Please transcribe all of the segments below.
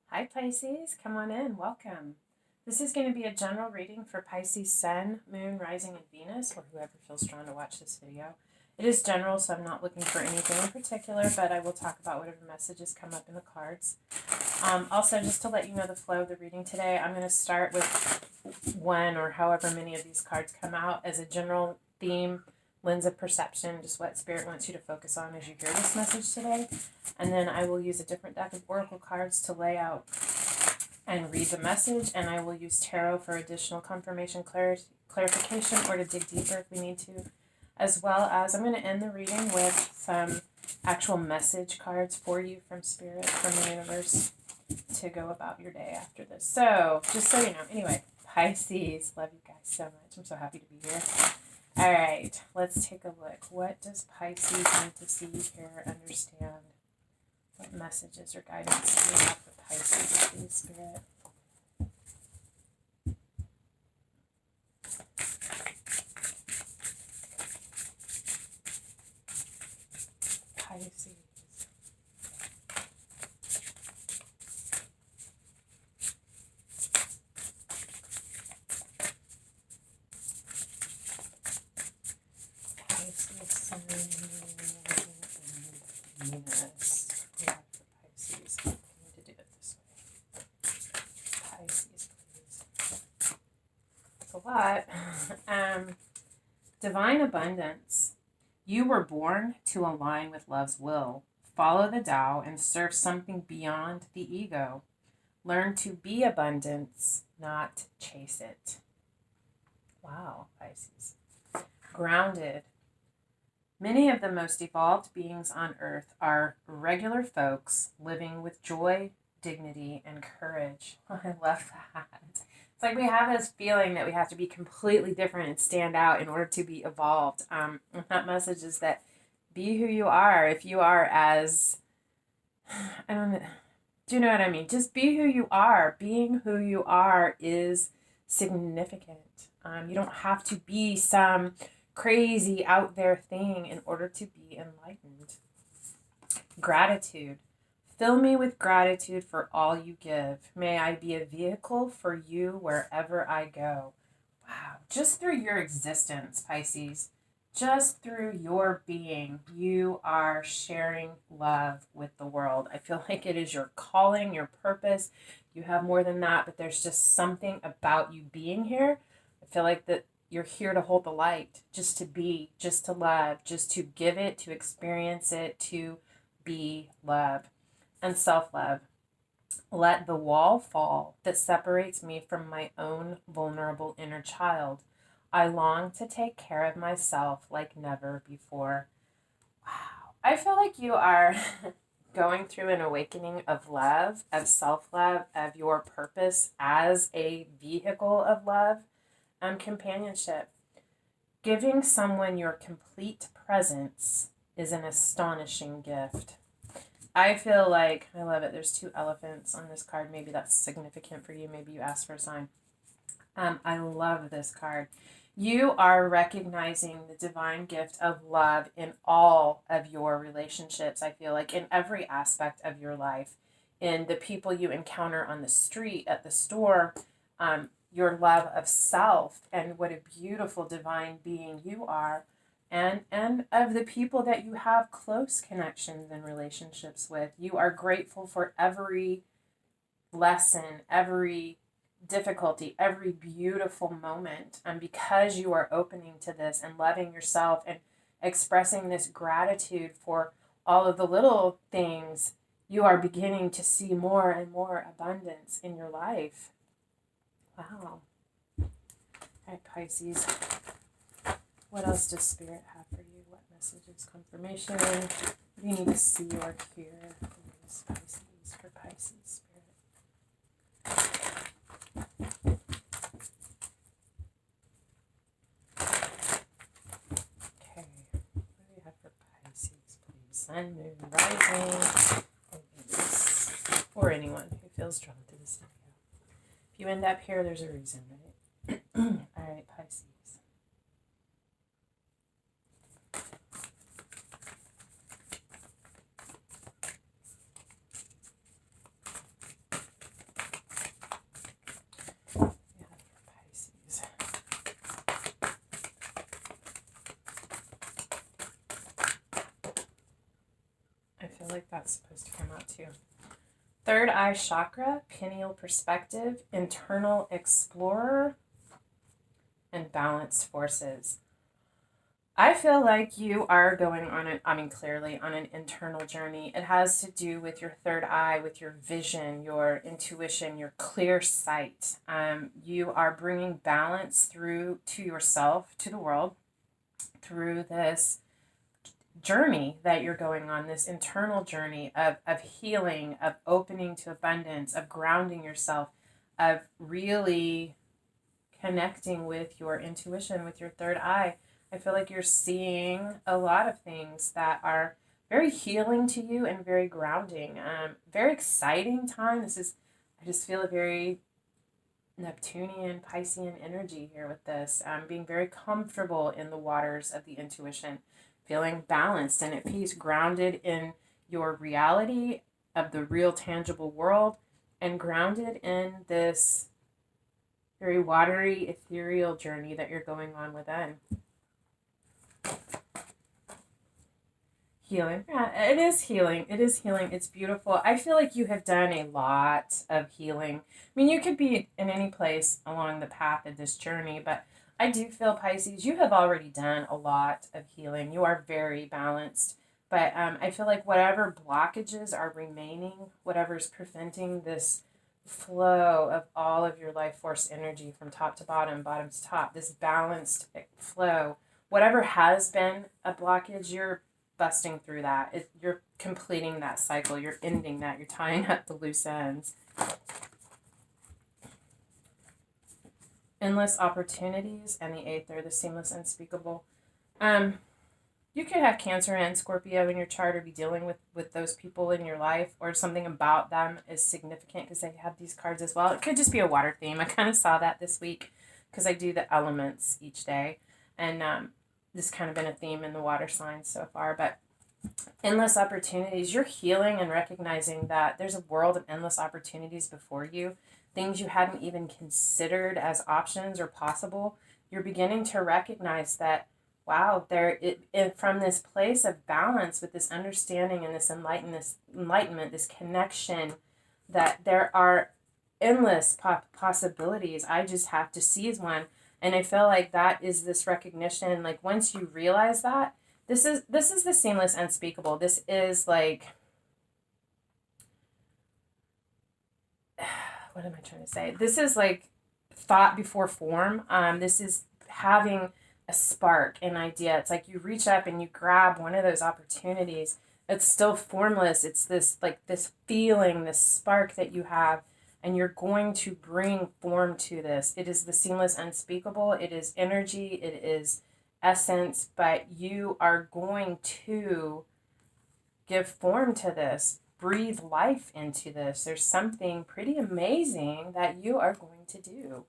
Hi Pisces, come on in, welcome. This is going to be a general reading for Pisces Sun, Moon, Rising, and Venus, or whoever feels drawn to watch this video. It is general, so I'm not looking for anything in particular, but I will talk about whatever messages come up in the cards. Also, just to let you know the flow of the reading today, I'm going to start with one or however many of these cards come out as a general theme, lens of perception, just what Spirit wants you to focus on as you hear this message today. And then I will use a different deck of oracle cards to lay out and read the message, and I will use tarot for additional confirmation, clarification, or to dig deeper if we need to. As well as I'm going to end the reading with some actual message cards for you from Spirit, from the universe, to go about your day after this. So, just so you know, anyway, Pisces, love you guys so much. I'm so happy to be here. All right, let's take a look. What does Pisces need to see, hear, understand? What messages or guidance do we have for Pisces, please, Spirit? Pisces. Pisces, Sun, and Venus. Yeah, for Pisces. I need to do it this way. Pisces, please. It's a lot. Divine abundance. You were born to align with love's will. Follow the Tao and serve something beyond the ego. Learn to be abundance, not chase it. Wow, Pisces. Grounded. Many of the most evolved beings on earth are regular folks living with joy, dignity, and courage. I love that. It's like we have this feeling that we have to be completely different and stand out in order to be evolved. That message is that be who you are. If you are as, I don't know, do you know what I mean? Just be who you are. Being who you are is significant. You don't have to be some crazy out there thing in order to be enlightened. Gratitude. Fill me with gratitude for all you give. May I be a vehicle for you wherever I go. Wow. Just through your existence, Pisces, just through your being, you are sharing love with the world. I feel like it is your calling, your purpose. You have more than that, but there's just something about you being here. I feel like that you're here to hold the light, just to be, just to love, just to give it, to experience it, to be love. And self-love. Let the wall fall that separates me from my own vulnerable inner child. I long to take care of myself like never before. Wow. I feel like you are going through an awakening of love, of self-love, of your purpose as a vehicle of love and companionship. Giving someone your complete presence is an astonishing gift. I feel like, I love it, there's 2 elephants on this card. Maybe that's significant for you. Maybe you asked for a sign. I love this card. You are recognizing the divine gift of love in all of your relationships, I feel like, in every aspect of your life. In the people you encounter on the street, at the store, your love of self, and what a beautiful divine being you are. And of the people that you have close connections and relationships with. You are grateful for every lesson, every difficulty, every beautiful moment. And because you are opening to this and loving yourself and expressing this gratitude for all of the little things, you are beginning to see more and more abundance in your life. Wow. All right, Pisces. What else does Spirit have for you? What messages, confirmation? What do you need to see or hear for Pisces, for Pisces, Spirit? Okay. What do we have for Pisces, please? Sun, Moon, Rising, and Venus. Or anyone who feels drawn to this video. If you end up here, there's a reason, right? All right, Pisces. that's supposed to come out too. Third eye chakra, pineal perspective, internal explorer, and balanced forces. I feel like you are going on clearly on an internal journey. It has to do with your third eye, with your vision, your intuition, your clear sight. You are bringing balance through to yourself, to the world, through this journey that you're going on, this internal journey of healing, of opening to abundance, of grounding yourself, of really connecting with your intuition, with your third eye. I feel like you're seeing a lot of things that are very healing to you and very grounding. Very exciting time. I just feel a very Neptunian, Piscean energy here with this. Being very comfortable in the waters of the intuition, feeling balanced and at peace, grounded in your reality of the real tangible world, and grounded in this very watery, ethereal journey that you're going on within. Healing. Yeah, it is healing. It is healing. It's beautiful. I feel like you have done a lot of healing. I mean, you could be in any place along the path of this journey, but I do feel, Pisces, you have already done a lot of healing. You are very balanced. But I feel like whatever blockages are remaining, whatever's preventing this flow of all of your life force energy from top to bottom, bottom to top, this balanced flow, whatever has been a blockage, you're busting through that. You're completing that cycle. You're ending that. You're tying up the loose ends. Endless opportunities, and the eighth are the seamless, unspeakable. You could have Cancer and Scorpio in your chart, or be dealing with those people in your life, or something about them is significant because they have these cards as well. It could just be a water theme. I kind of saw that this week because I do the elements each day, and this kind of been a theme in the water signs so far. But endless opportunities, you're healing and recognizing that there's a world of endless opportunities before you, things you hadn't even considered as options or possible. You're beginning to recognize that, wow, from this place of balance, with this understanding and this enlightenment, this connection, that there are endless possibilities. I just have to seize one. And I feel like that is this recognition. Like, once you realize that, this is the seamless, unspeakable. This is like, what am I trying to say? This is like thought before form. This is having a spark, an idea. It's like you reach up and you grab one of those opportunities. It's still formless. It's this feeling, this spark that you have, and you're going to bring form to this. It is the seamless, unspeakable. It is energy. It is essence, but you are going to give form to this, breathe life into this. There's something pretty amazing that you are going to do.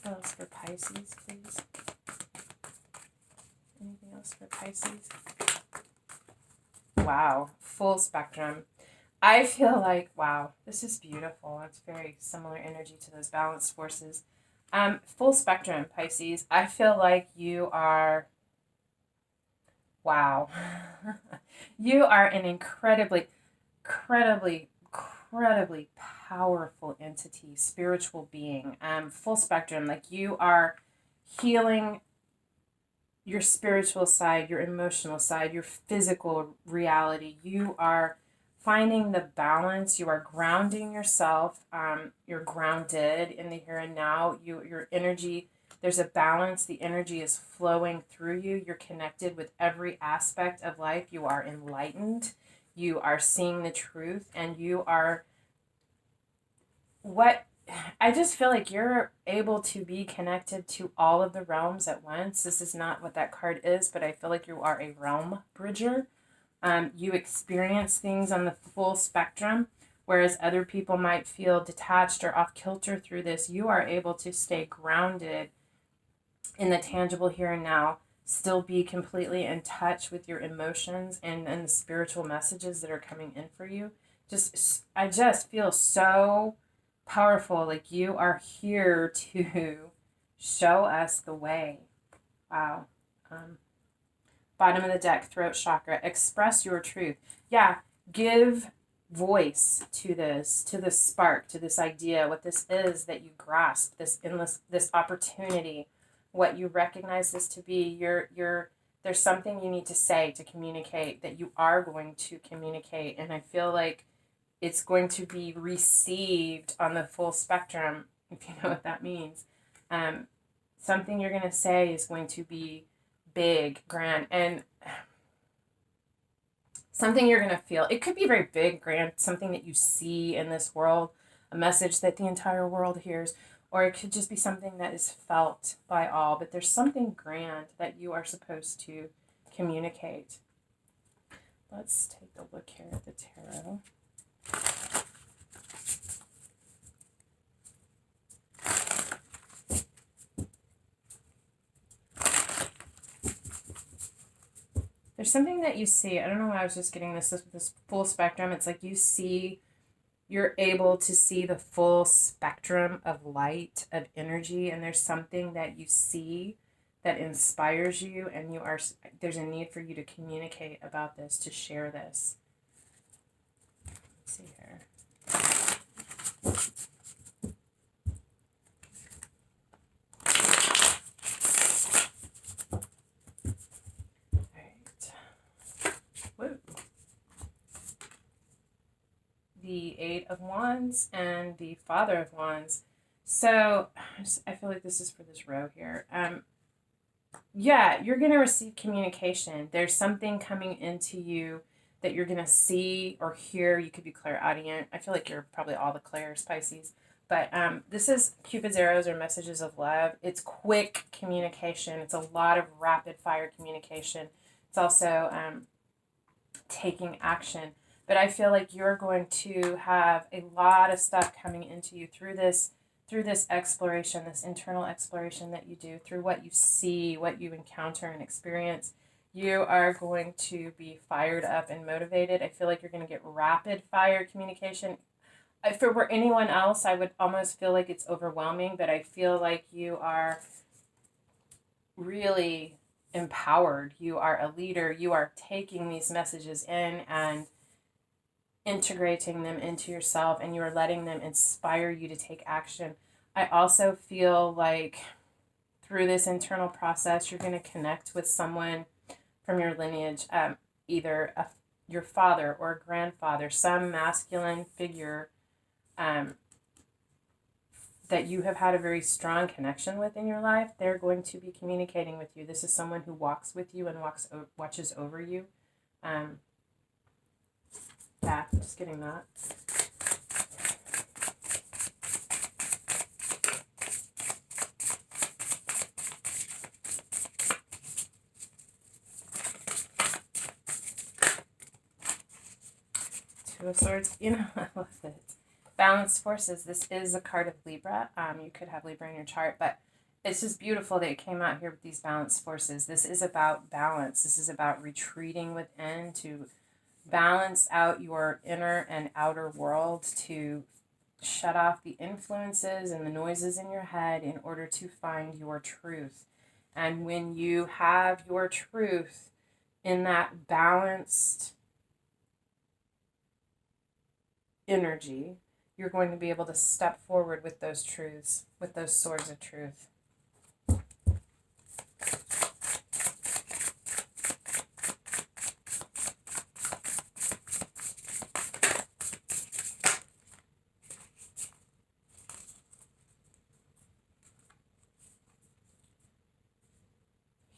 What else for Pisces, please? Anything else for Pisces? Wow, full spectrum. I feel like, wow, this is beautiful. It's very similar energy to those balanced forces. Full spectrum, Pisces. I feel like you are, wow. You are an incredibly powerful entity, spiritual being. Full spectrum, like you are healing your spiritual side, your emotional side, your physical reality. You are finding the balance. You are grounding yourself. You're grounded in the here and now. Your energy, there's a balance. The energy is flowing through you. You're connected with every aspect of life. You are enlightened. You are seeing the truth, and you are I just feel like you're able to be connected to all of the realms at once. This is not what that card is, but I feel like you are a realm bridger. You experience things on the full spectrum, whereas other people might feel detached or off kilter through this. You are able to stay grounded in the tangible here and now, still be completely in touch with your emotions and the spiritual messages that are coming in for you. I just feel so powerful, like you are here to show us the way. Wow. Bottom of the deck, throat chakra. Express your truth. Yeah, give voice to this spark, to this idea, what this is that you grasp, this endless, this opportunity, what you recognize this to be. There's something you need to say, to communicate, that you are going to communicate. And I feel like it's going to be received on the full spectrum, if you know what that means. Something you're going to say is going to be big, grand, and something you're going to feel. It could be very big, grand, something that you see in this world, a message that the entire world hears, or it could just be something that is felt by all. But there's something grand that you are supposed to communicate. Let's take a look here at the tarot. There's something that you see. I don't know why I was just getting this full spectrum. It's like you're able to see the full spectrum of light, of energy, and there's something that you see that inspires you, and there's a need for you to communicate about this, to share this. Let's see here. The Eight of Wands and the Father of Wands. So I feel like this is for this row here. Yeah, you're going to receive communication. There's something coming into you that you're going to see or hear. You could be clairaudient. I feel like you're probably all the clairs, Pisces. But this is Cupid's arrows or messages of love. It's quick communication. It's a lot of rapid fire communication. It's also taking action. But I feel like you're going to have a lot of stuff coming into you through this exploration, this internal exploration that you do, through what you see, what you encounter and experience. You are going to be fired up and motivated. I feel like you're going to get rapid fire communication. If it were anyone else, I would almost feel like it's overwhelming, but I feel like you are really empowered. You are a leader. You are taking these messages in and integrating them into yourself, and you are letting them inspire you to take action. I also feel like through this internal process, you're going to connect with someone from your lineage, either your father or a grandfather, some masculine figure that you have had a very strong connection with in your life. They're going to be communicating with you. This is someone who walks with you and watches over you. Yeah, just getting that. Two of Swords. You know, I love it. Balanced forces. This is a card of Libra. You could have Libra in your chart, but it's just beautiful that it came out here with these balanced forces. This is about balance. This is about retreating within to balance out your inner and outer world, to shut off the influences and the noises in your head in order to find your truth. And when you have your truth in that balanced energy, you're going to be able to step forward with those truths, with those swords of truth.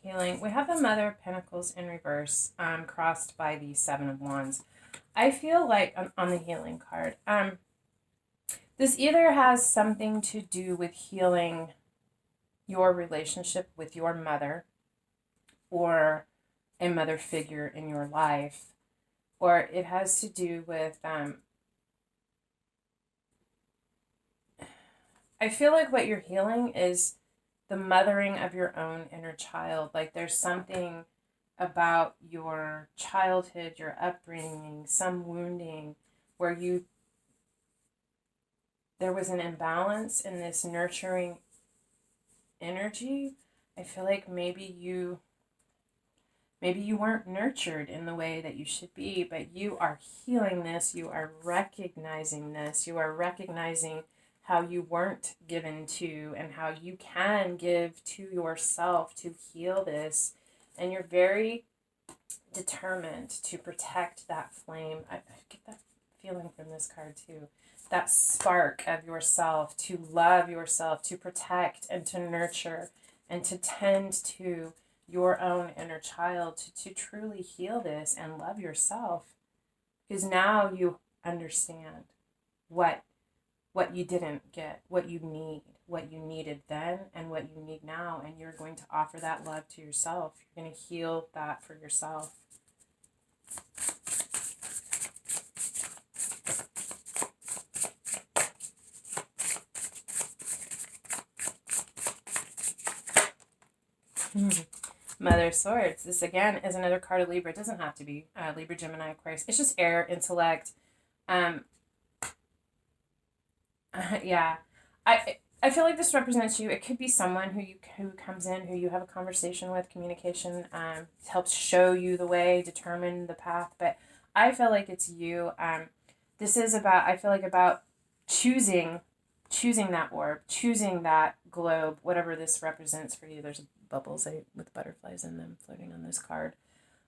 Healing. We have the Mother of Pentacles in reverse, crossed by the Seven of Wands. I feel like on the healing card, this either has something to do with healing your relationship with your mother or a mother figure in your life, or it has to do with, I feel like what you're healing is the mothering of your own inner child. Like there's something about your childhood, your upbringing, some wounding where there was an imbalance in this nurturing energy. I feel like maybe you Maybe you weren't nurtured in the way that you should be, but you are healing this. You are recognizing this. You are recognizing how you weren't given to and how you can give to yourself to heal this. And you're very determined to protect that flame. I get that feeling from this card too. That spark of yourself, to love yourself, to protect and to nurture and to tend to your own inner child, to truly heal this and love yourself. Because now you understand what you didn't get, what you need, what you needed then and what you need now, and you're going to offer that love to yourself. You're going to heal that for yourself. Mother of Swords. This again is another card of Libra. It doesn't have to be Libra, Gemini, Aquarius. It's just air, intellect. Yeah, I feel like this represents you. It could be someone who comes in, who you have a conversation with, communication, helps show you the way, determine the path. But I feel like it's you. This is about, I feel like, about choosing that orb, choosing that globe, whatever this represents for you. There's bubbles with butterflies in them floating on this card.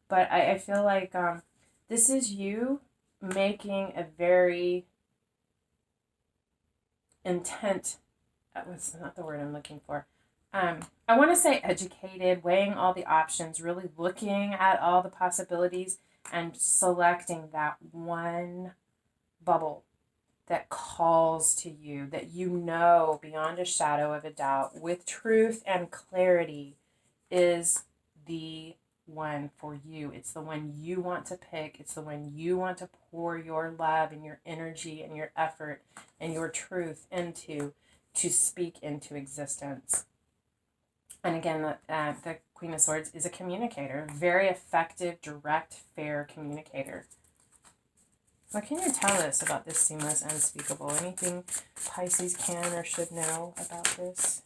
But I feel like this is you making a very intent, what's not the word I'm looking for. I want to say educated, weighing all the options, really looking at all the possibilities and selecting that one bubble that calls to you, that you know beyond a shadow of a doubt, with truth and clarity, is the one for you. It's the one you want to pick. It's the one you want to pour your love and your energy and your effort and your truth into, to speak into existence. And again, the Queen of Swords is a communicator, very effective, direct, fair communicator. What can you tell us about this seamless, unspeakable? Anything Pisces can or should know about this?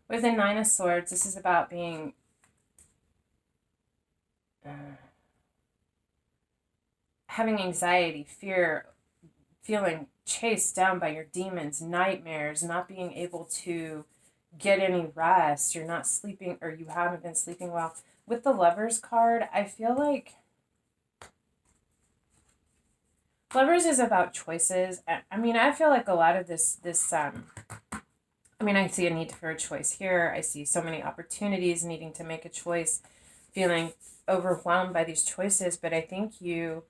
With the Nine of Swords, this is about being having anxiety, fear, feeling chased down by your demons, nightmares, not being able to get any rest, you're not sleeping, or you haven't been sleeping well. With the Lovers card, I feel like Lovers is about choices. I mean, I feel like a lot of this I mean, I see a need for a choice here. I see so many opportunities, needing to make a choice, feeling overwhelmed by these choices. But I think you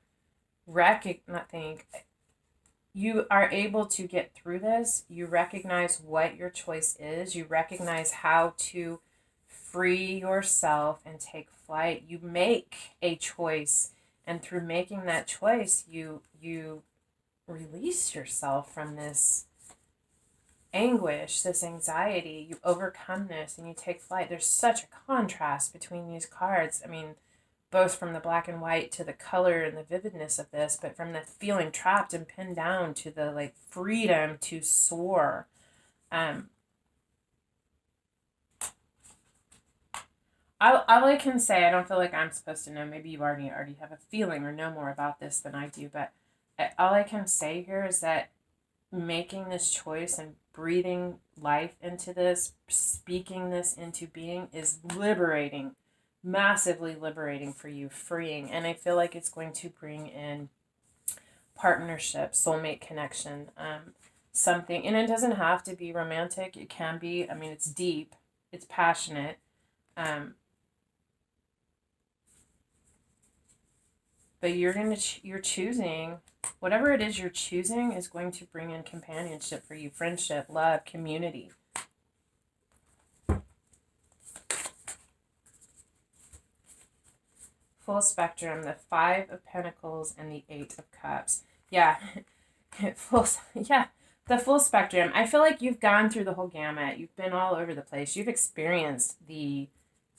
you are able to get through this. You recognize what your choice is. You recognize how to free yourself and take flight. You make a choice, and through making that choice, you release yourself from this anguish, this anxiety. You overcome this and you take flight. There's such a contrast between these cards. I mean, both from the black and white to the color and the vividness of this, but from the feeling trapped and pinned down to the like freedom to soar. All I can say, I don't feel like I'm supposed to know. Maybe you already have a feeling or know more about this than I do, but all I can say here is that making this choice and breathing life into this, speaking this into being, is liberating, massively liberating for you, freeing. And I feel like it's going to bring in partnership, soulmate connection, something. And it doesn't have to be romantic. It can be, I mean, it's deep, it's passionate. But you're choosing, whatever it is you're choosing is going to bring in companionship for you, friendship, love, community. Full spectrum, the Five of Pentacles and the Eight of Cups. Yeah, the full spectrum. I feel like you've gone through the whole gamut. You've been all over the place. You've experienced the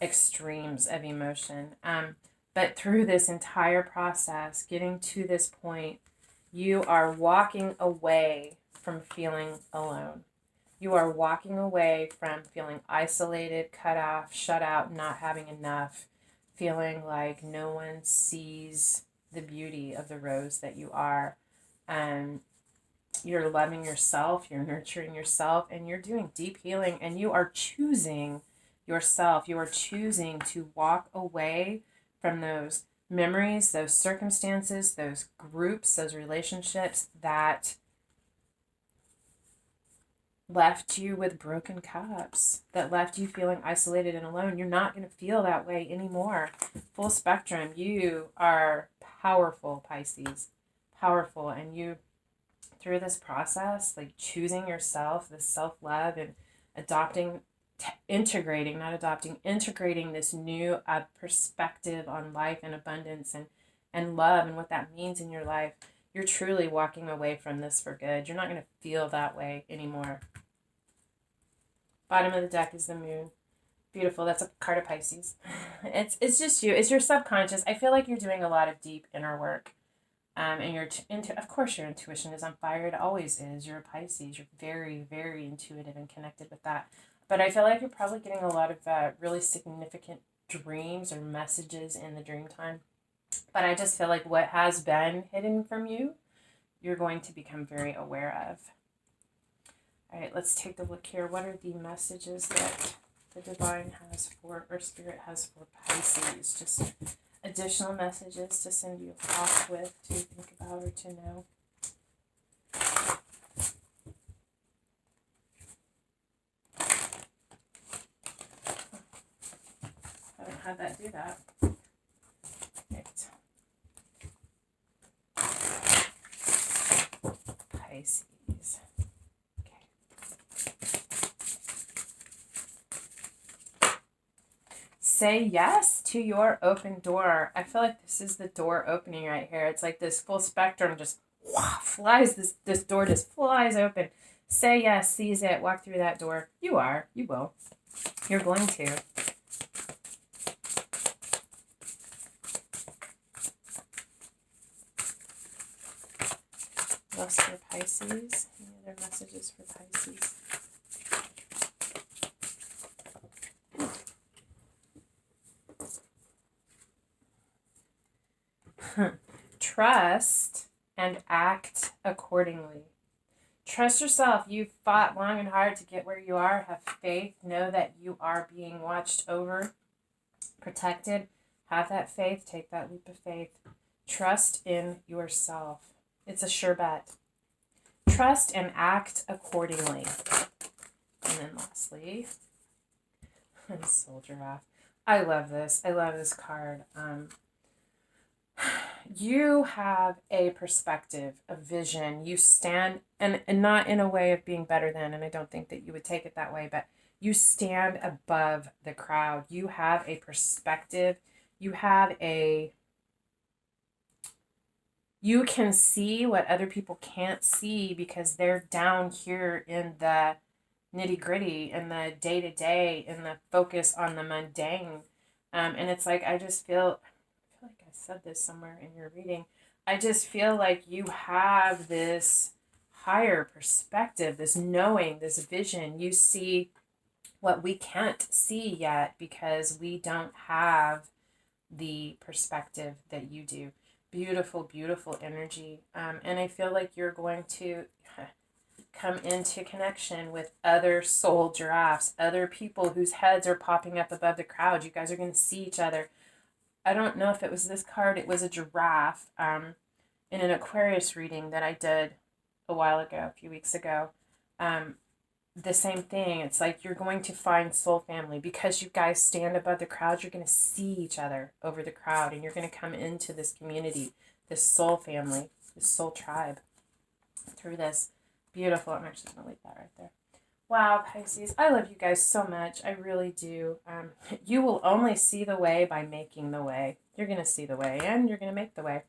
extremes of emotion. But through this entire process, getting to this point, you are walking away from feeling alone. You are walking away from feeling isolated, cut off, shut out, not having enough, feeling like no one sees the beauty of the rose that you are. And you're loving yourself, you're nurturing yourself, and you're doing deep healing, and you are choosing yourself. You are choosing to walk away from those memories, those circumstances, those groups, those relationships that left you with broken cups, that left you feeling isolated and alone. You're not going to feel that way anymore. Full spectrum. You are powerful, Pisces. Powerful. And you, through this process, like choosing yourself, this self-love, and adopting, integrating this new perspective on life and abundance and love and what that means in your life, you're truly walking away from this for good. You're not going to feel that way anymore. Bottom of the deck is the moon. Beautiful. That's a card of Pisces. It's just you. It's your subconscious. I feel like you're doing a lot of deep inner work. And of course your intuition is on fire. It always is. You're a Pisces. You're very, very intuitive and connected with that. But I feel like you're probably getting a lot of really significant dreams or messages in the dream time. But I just feel like what has been hidden from you, you're going to become very aware of. All right, let's take a look here. What are the messages that the divine has for, or spirit has for Pisces? Just additional messages to send you off with, to think about or to know. I don't have that do that. Right. Pisces. Say yes to your open door. I feel like this is the door opening right here. It's like this full spectrum just flies. This door just flies open. Say yes, seize it, walk through that door. You will. You're going to. What's for Pisces? Any other messages for Pisces? Trust and act accordingly. Trust yourself. You've fought long and hard to get where you are. Have faith. Know that you are being watched over, protected. Have that faith. Take that leap of faith. Trust in yourself. It's a sure bet. Trust and act accordingly. And then lastly, Soul Giraffe. I love this. I love this card. You have a perspective, a vision. You stand, and not in a way of being better than, and I don't think that you would take it that way, but you stand above the crowd. You have a perspective. You can see what other people can't see because they're down here in the nitty gritty, in the day to day, in the focus on the mundane. And it's like, I feel like I said this somewhere in your reading. I just feel like you have this higher perspective, this knowing, this vision. You see what we can't see yet because we don't have the perspective that you do. Beautiful, beautiful energy. And I feel like you're going to come into connection with other soul giraffes, other people whose heads are popping up above the crowd. You guys are going to see each other. I don't know if it was this card. It was a giraffe in an Aquarius reading that I did a while ago, a few weeks ago. The same thing. It's like you're going to find soul family because you guys stand above the crowd. You're going to see each other over the crowd, and you're going to come into this community, this soul family, this soul tribe through this. Beautiful. I'm actually going to leave that right there. Wow, Pisces, I love you guys so much. I really do. You will only see the way by making the way. You're going to see the way, and you're going to make the way.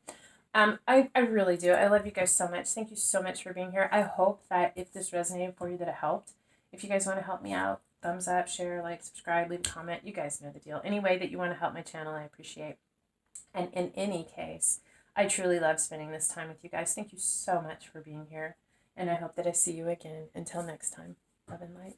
I really do. I love you guys so much. Thank you so much for being here. I hope that if this resonated for you, that it helped. If you guys want to help me out, thumbs up, share, like, subscribe, leave a comment. You guys know the deal. Any way that you want to help my channel, I appreciate. And in any case, I truly love spending this time with you guys. Thank you so much for being here. And I hope that I see you again. Until next time, love and light.